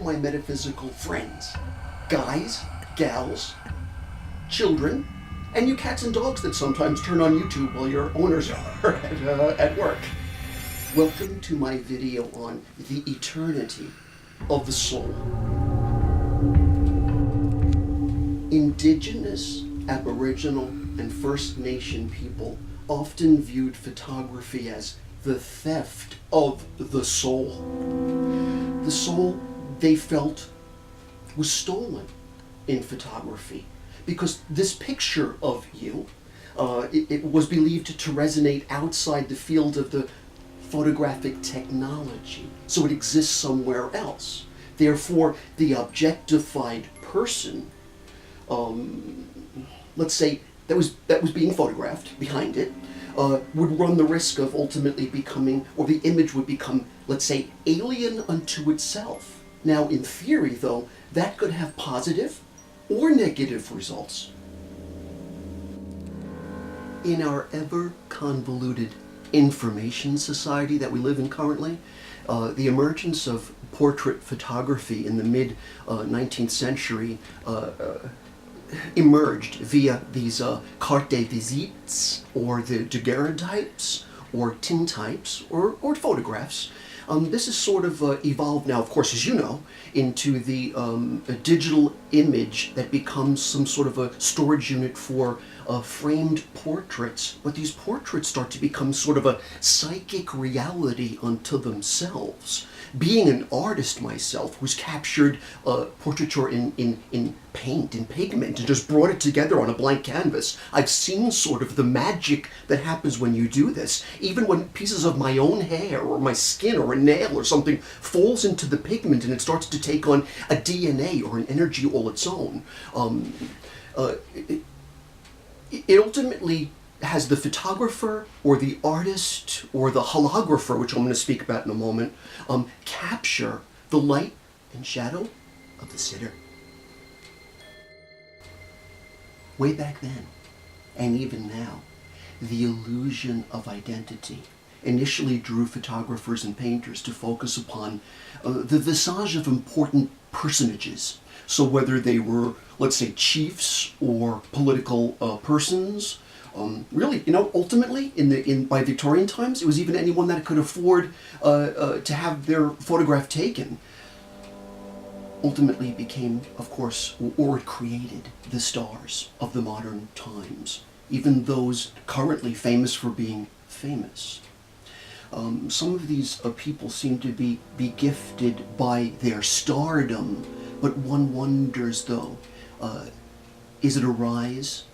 my metaphysical friends, guys, gals, children, and you cats and dogs that sometimes turn on YouTube while your owners are at work. Welcome to my video on the eternity of the soul. Indigenous, Aboriginal, and First Nation people often viewed photography as the theft of the soul. The soul, they felt, was stolen in photography because this picture of you, it was believed to resonate outside the field of the photographic technology, so it exists somewhere else. Therefore, the objectified person, let's say that was being photographed behind it, would run the risk of ultimately becoming, or the image would become, let's say, alien unto itself. Now, in theory, though, that could have positive or negative results. In our ever-convoluted information society that we live in currently, the emergence of portrait photography in the mid-19th century emerged via these carte de visites, or the daguerreotypes, or tintypes, or photographs. This is sort of evolved now, of course, as you know, into the a digital image that becomes some sort of a storage unit for framed portraits. But these portraits start to become sort of a psychic reality unto themselves. Being an artist myself, who's captured portraiture in paint, in pigment, and just brought it together on a blank canvas, I've seen sort of the magic that happens when you do this. Even when pieces of my own hair, or my skin, or a nail, or something falls into the pigment and it starts to take on a DNA or an energy all its own. It ultimately has the photographer, or the artist, or the holographer, which I'm going to speak about in a moment, capture the light and shadow of the sitter. Way back then, and even now, the illusion of identity initially drew photographers and painters to focus upon the visage of important personages. So whether they were, let's say, chiefs or political persons, really, ultimately, by Victorian times, it was even anyone that could afford to have their photograph taken. Ultimately became, of course, or it created the stars of the modern times, even those currently famous for being famous. Some of these people seem to be gifted by their stardom, but one wonders, though, is it a rise?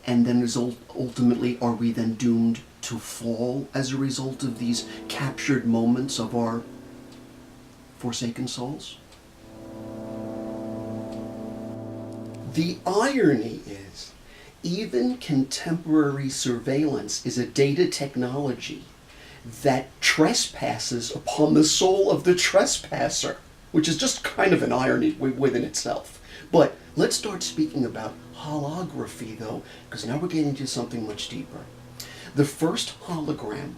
And then ultimately, are we then doomed to fall as a result of these captured moments of our forsaken souls? The irony is, even contemporary surveillance is a data technology that trespasses upon the soul of the trespasser, which is just kind of an irony within itself. But let's start speaking about holography, though, because now we're getting into something much deeper. The first hologram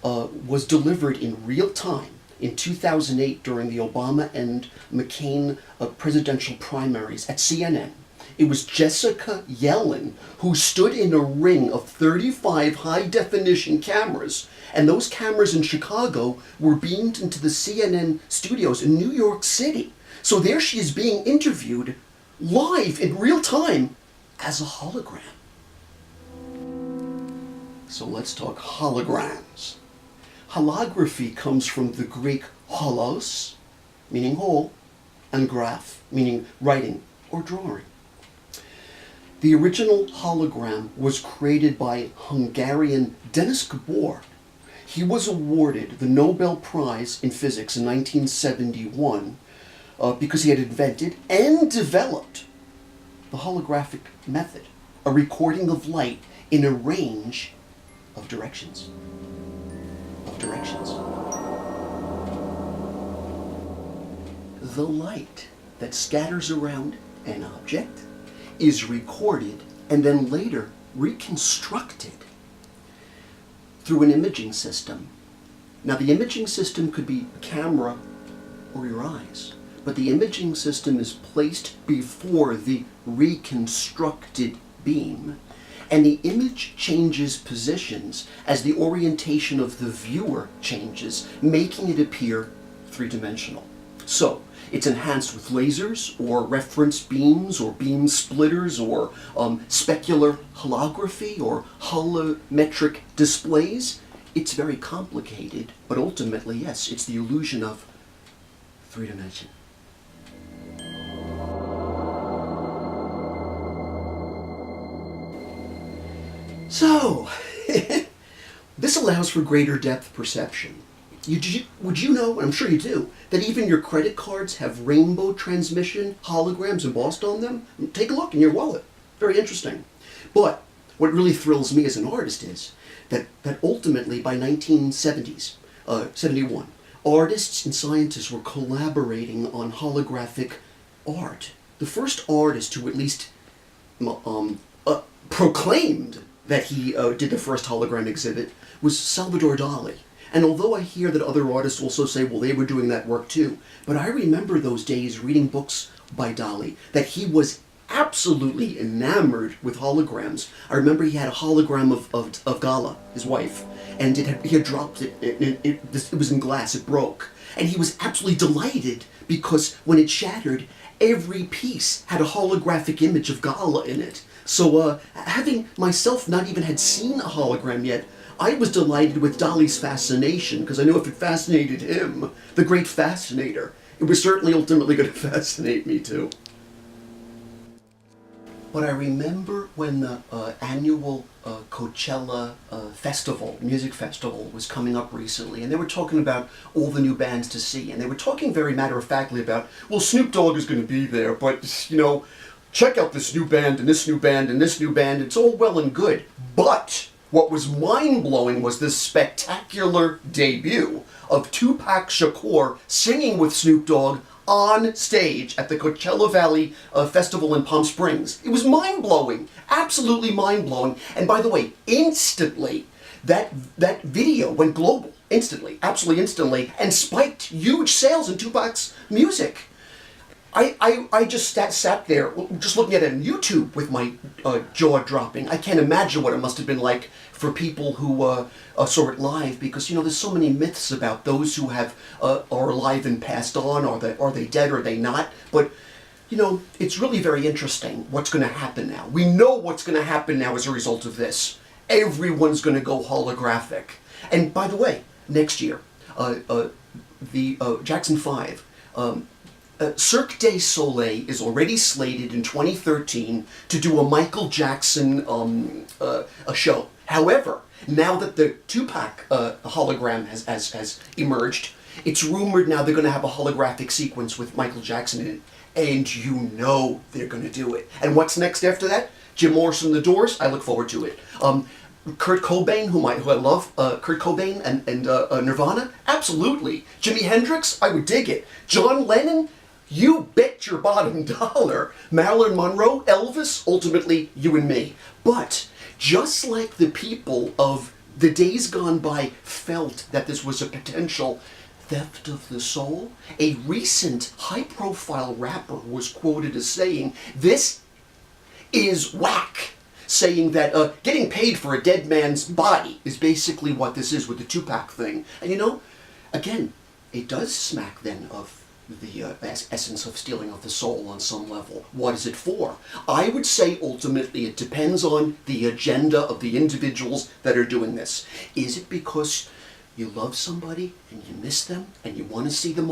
was delivered in real time in 2008 during the Obama and McCain presidential primaries at CNN. It was Jessica Yellen who stood in a ring of 35 high-definition cameras, and those cameras in Chicago were beamed into the CNN studios in New York City. So there she is being interviewed live in real time as a hologram. So let's talk holograms. Holography comes from the Greek holos, meaning whole, and graph, meaning writing or drawing. The original hologram was created by Hungarian Denis Gabor. He was awarded the Nobel Prize in Physics in 1971 because he had invented and developed the holographic method, a recording of light in a range of directions. The light that scatters around an object is recorded and then later reconstructed through an imaging system. Now, the imaging system could be a camera or your eyes, but the imaging system is placed before the reconstructed beam, and the image changes positions as the orientation of the viewer changes, making it appear three-dimensional. So, it's enhanced with lasers, or reference beams, or beam splitters, or specular holography, or holometric displays. It's very complicated, but ultimately, yes, it's the illusion of three dimension. So, this allows for greater depth perception. Would you know, and I'm sure you do, that even your credit cards have rainbow transmission holograms embossed on them? Take a look in your wallet. Very interesting. But what really thrills me as an artist is that ultimately by 1970s, 71, artists and scientists were collaborating on holographic art. The first artist who at least proclaimed that he did the first hologram exhibit was Salvador Dali. And although I hear that other artists also say, well, they were doing that work too, but I remember those days reading books by Dali that he was absolutely enamored with holograms. I remember he had a hologram of Gala, his wife, and he had dropped it. It was in glass, it broke. And he was absolutely delighted because when it shattered, every piece had a holographic image of Gala in it. So having myself not even had seen a hologram yet, I was delighted with Dali's fascination, because I knew if it fascinated him, the great fascinator, it was certainly ultimately going to fascinate me too. But I remember when the annual Coachella music festival was coming up recently, and they were talking about all the new bands to see, and they were talking very matter-of-factly about, well, Snoop Dogg is going to be there, but, you know, check out this new band, and this new band, and this new band, it's all well and good. But what was mind-blowing was this spectacular debut of Tupac Shakur singing with Snoop Dogg on stage at the Coachella Valley Festival in Palm Springs. It was mind-blowing, absolutely mind-blowing. And by the way, instantly, that video went global, instantly, absolutely instantly, and spiked huge sales in Tupac's music. I just sat there, just looking at it on YouTube with my jaw dropping. I can't imagine what it must have been like for people who saw it live, because, you know, there's so many myths about those who are alive and passed on. Are they dead or are they not? But, you know, it's really very interesting what's going to happen now. We know what's going to happen now as a result of this. Everyone's going to go holographic. And by the way, next year, the Jackson 5, Cirque du Soleil is already slated in 2013 to do a Michael Jackson a show. However, now that the Tupac hologram has emerged, it's rumored now they're going to have a holographic sequence with Michael Jackson in it. And you know they're going to do it. And what's next after that? Jim Morrison, The Doors. I look forward to it. Kurt Cobain, who I love, Kurt Cobain and Nirvana, absolutely. Jimi Hendrix, I would dig it. John Lennon, you bet your bottom dollar. Marilyn Monroe, Elvis, ultimately you and me. But just like the people of the days gone by felt that this was a potential theft of the soul, a recent high-profile rapper was quoted as saying, "This is whack," saying that getting paid for a dead man's body is basically what this is with the Tupac thing. And you know, again, it does smack then of the essence of stealing of the soul on some level. What is it for? I would say ultimately it depends on the agenda of the individuals that are doing this. Is it because you love somebody and you miss them and you want to see them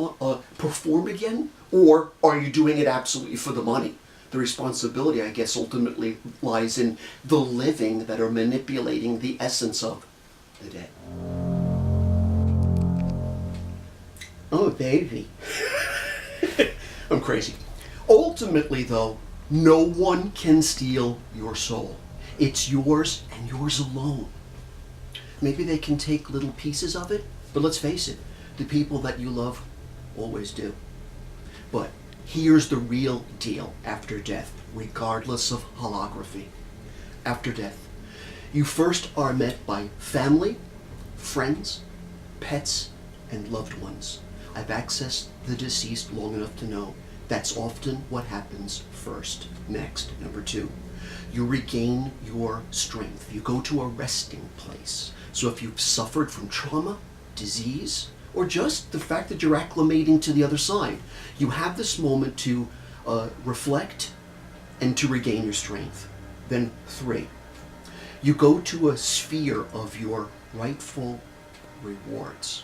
perform again? Or are you doing it absolutely for the money? The responsibility, I guess, ultimately lies in the living that are manipulating the essence of the dead. Oh, baby. I'm crazy. Ultimately, though, no one can steal your soul. It's yours and yours alone. Maybe they can take little pieces of it, but let's face it, the people that you love always do. But here's the real deal after death, regardless of holography. After death, you first are met by family, friends, pets, and loved ones, I've accessed the deceased long enough to know that's often what happens first. Next, number 2, you regain your strength. You go to a resting place. So if you've suffered from trauma, disease, or just the fact that you're acclimating to the other side, you have this moment to reflect and to regain your strength. Then 3, you go to a sphere of your rightful rewards.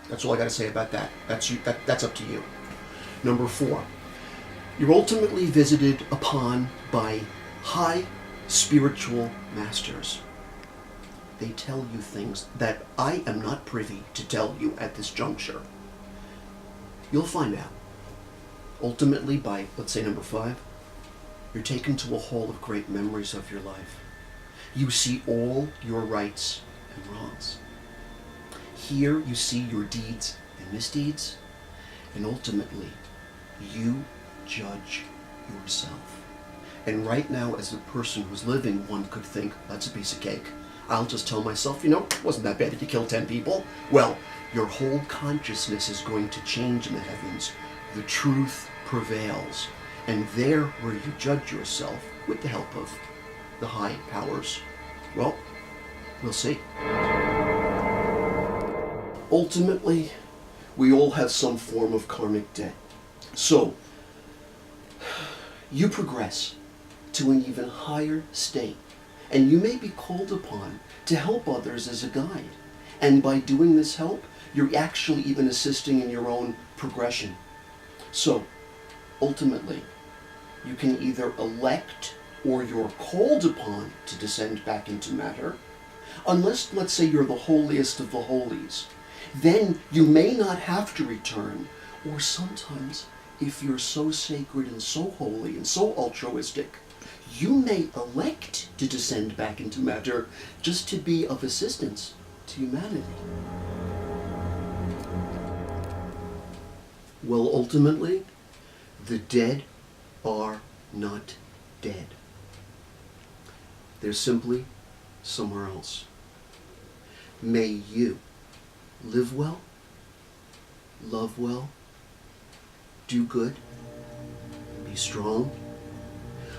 That's all I got to say about that. That's up to you. Number 4, you're ultimately visited upon by high spiritual masters. They tell you things that I am not privy to tell you at this juncture. You'll find out. Ultimately, by, let's say, number 5, you're taken to a hall of great memories of your life. You see all your rights and wrongs. Here you see your deeds and misdeeds, and ultimately, you judge yourself. And right now, as a person who's living, one could think, that's a piece of cake. I'll just tell myself, it wasn't that bad that you killed 10 people. Well, your whole consciousness is going to change in the heavens. The truth prevails. And there where you judge yourself, with the help of the high powers, well, we'll see. Ultimately, we all have some form of karmic debt. So, you progress to an even higher state, and you may be called upon to help others as a guide. And by doing this help, you're actually even assisting in your own progression. So, ultimately, you can either elect or you're called upon to descend back into matter, unless, let's say, you're the holiest of the holies. Then you may not have to return, or sometimes, if you're so sacred and so holy and so altruistic, you may elect to descend back into matter just to be of assistance to humanity. Well, ultimately, the dead are not dead. They're simply somewhere else. May you live well, love well, do good, be strong,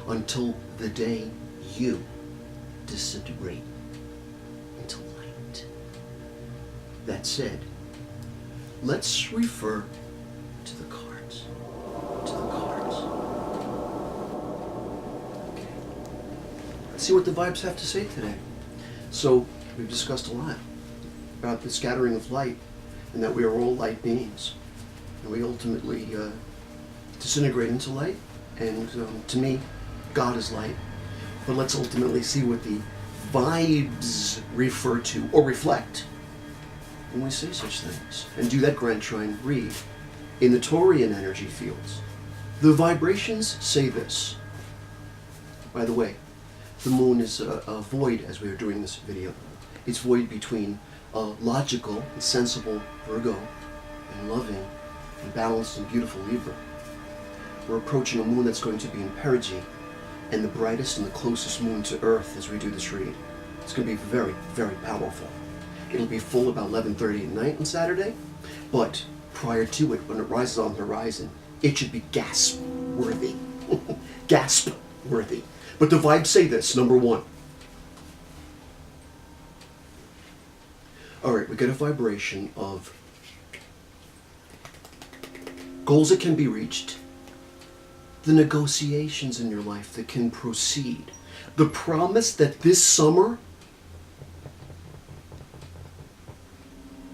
until the day you disintegrate into light. That said, let's refer to the cards. Okay. Let's see what the vibes have to say today. So, we've discussed a lot about the scattering of light, and that we are all light beings. And we ultimately disintegrate into light, and to me, God is light. But let's ultimately see what the vibes refer to or reflect when we say such things. And do that grand trine read. In the Taurian energy fields, the vibrations say this. By the way, the moon is a void as we are doing this video. It's void between logical and sensible Virgo and loving and balanced and beautiful Libra. We're approaching a moon that's going to be in perigee, and the brightest and the closest moon to Earth as we do this read. It's going to be very, very powerful. It'll be full about 11:30 at night on Saturday, but prior to it, when it rises on the horizon, it should be gasp-worthy. Gasp-worthy. But the vibes say this, number 1. All right, we get a vibration of goals that can be reached, the negotiations in your life that can proceed, the promise that this summer,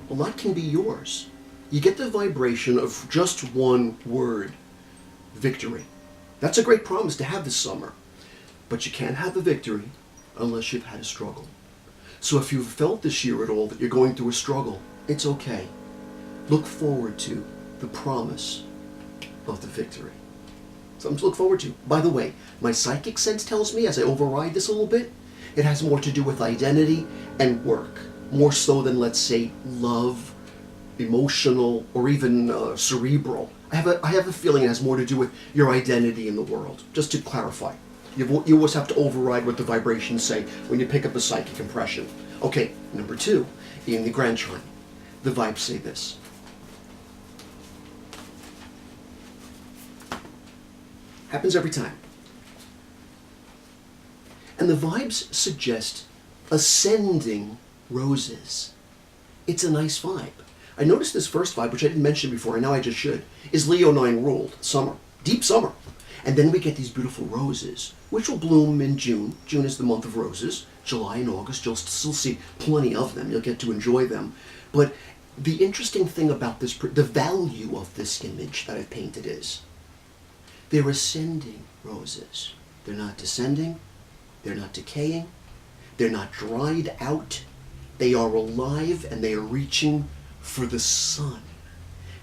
a lot can be yours. You get the vibration of just one word, victory. That's a great promise to have this summer, but you can't have a victory unless you've had a struggle. So if you've felt this year at all that you're going through a struggle, it's okay. Look forward to the promise of the victory. Something to look forward to. By the way, my psychic sense tells me, as I override this a little bit, it has more to do with identity and work, more so than, let's say, love, emotional, or even cerebral. I have a feeling it has more to do with your identity in the world, just to clarify. You always have to override what the vibrations say when you pick up a psychic impression. Okay, number 2, in the Grand Trine. The vibes say this. Happens every time. And the vibes suggest ascending roses. It's a nice vibe. I noticed this first vibe, which I didn't mention before, and now I just should, is Leo 9 ruled, summer, deep summer. And then we get these beautiful roses, which will bloom in June. June is the month of roses. July and August, you'll still see plenty of them. You'll get to enjoy them. But the interesting thing about this, the value of this image that I've painted is, they're ascending roses. They're not descending. They're not decaying. They're not dried out. They are alive and they are reaching for the sun.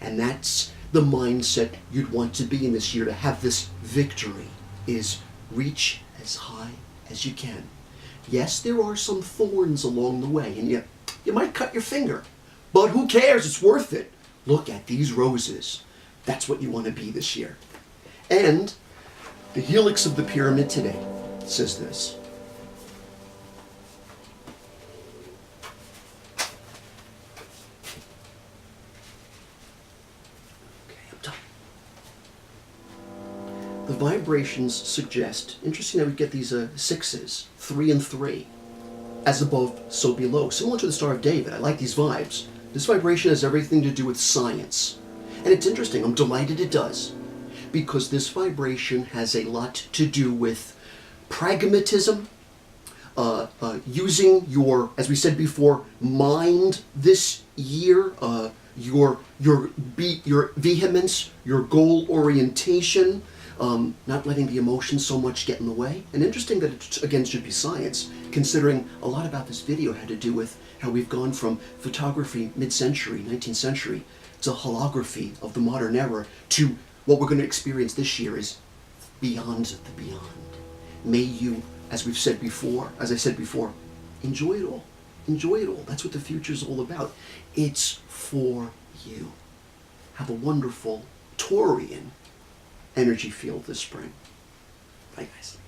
And that's the mindset you'd want to be in this year, to have this victory, is reach as high as you can. Yes, there are some thorns along the way, and you might cut your finger, but who cares? It's worth it. Look at these roses. That's what you want to be this year. And the helix of the pyramid today says this. The vibrations suggest, interesting that we get these sixes, 3 and 3, as above, so below. Similar to the Star of David. I like these vibes. This vibration has everything to do with science. And it's interesting, I'm delighted it does, because this vibration has a lot to do with pragmatism, using your, as we said before, mind this year, your vehemence, your goal orientation, not letting the emotions so much get in the way. And interesting that it, again, should be science, considering a lot about this video had to do with how we've gone from photography mid-century, 19th century, to holography of the modern era, to what we're going to experience this year is beyond the beyond. May you, as I said before, enjoy it all. Enjoy it all. That's what the future's all about. It's for you. Have a wonderful Taurian energy field this spring. Bye, guys.